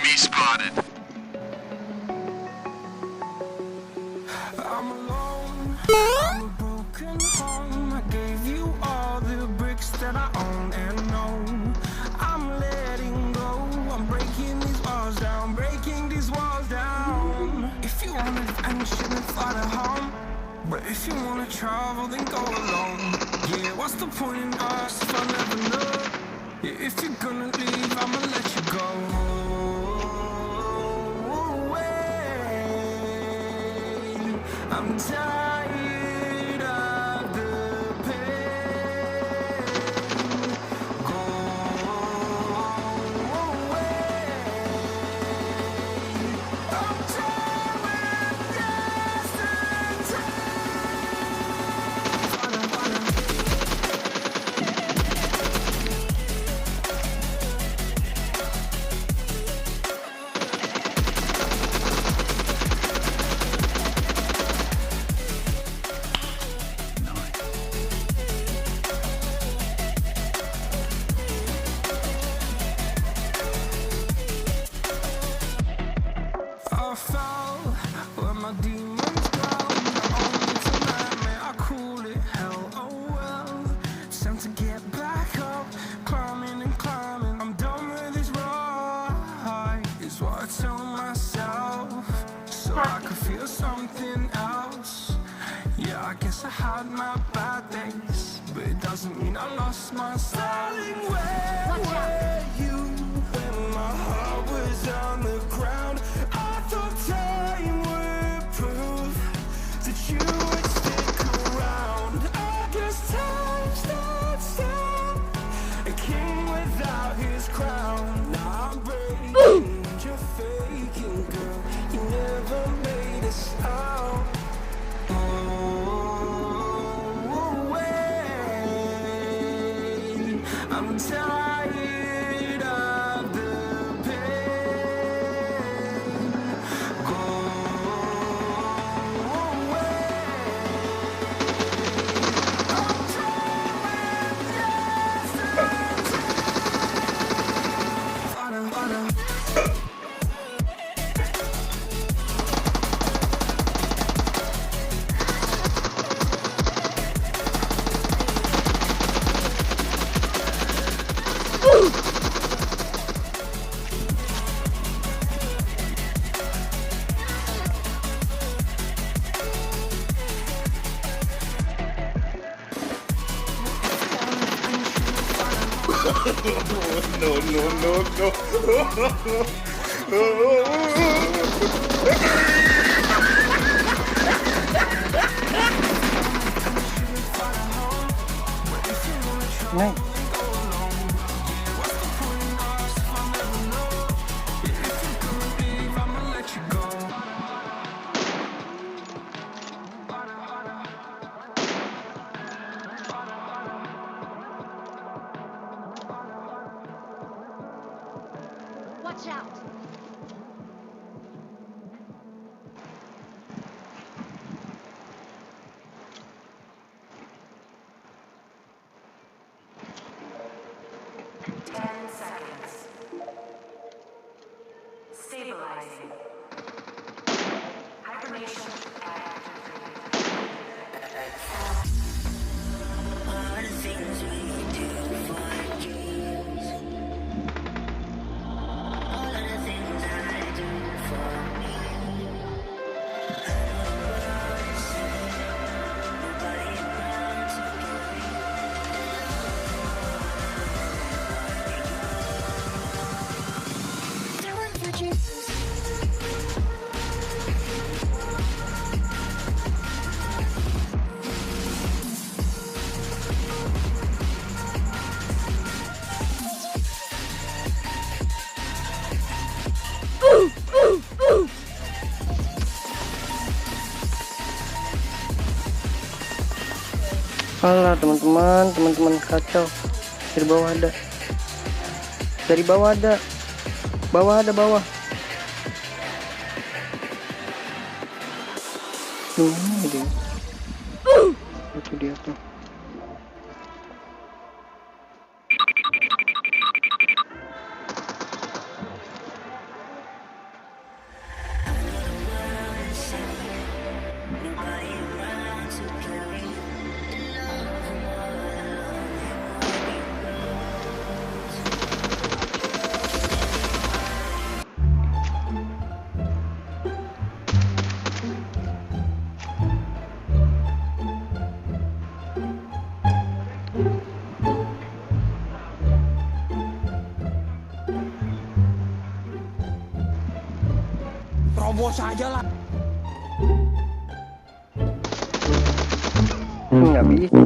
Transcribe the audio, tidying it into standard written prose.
Enemy spotted. I'm alone, I'm a broken home. I gave you all the bricks that I own and know. I'm letting go, I'm breaking these walls down, breaking these walls down. If you wanna adventure, then fly to home. But if you wanna travel, then go alone. Yeah, what's the point in us if I never know? Yeah, if you're gonna leave, I'ma let you go. I'm tired of the pain. Go away. I'm tired with yesterday. I fell where my demons drown. Only to nightmare, I cool it, hell, oh well. It's time to get back up, climbing and climbing. I'm done with this ride, is what I tell myself, so I could feel something else. Yeah, I guess I had my bad days, but it doesn't mean I lost my styling. Where were you when my heart was on the ground? I thought time would prove that you would stick around. I guess time stands still, a king without his crown. Now I'm breaking, you're faking, girl. You never made a sound. I'm tired of the pain. Go away. I'm tired with yesterday. Này. Watch out! Stabilizing. Hibernation activated. All the things we do for dreams. All of the things I do for me. Nobody around to do it for you. Alah teman-teman kacau. Dari bawah ada. Dari bawah ada. Bawah. Ini dia. Itu dia tuh. bos aja lah. Nggak bisa.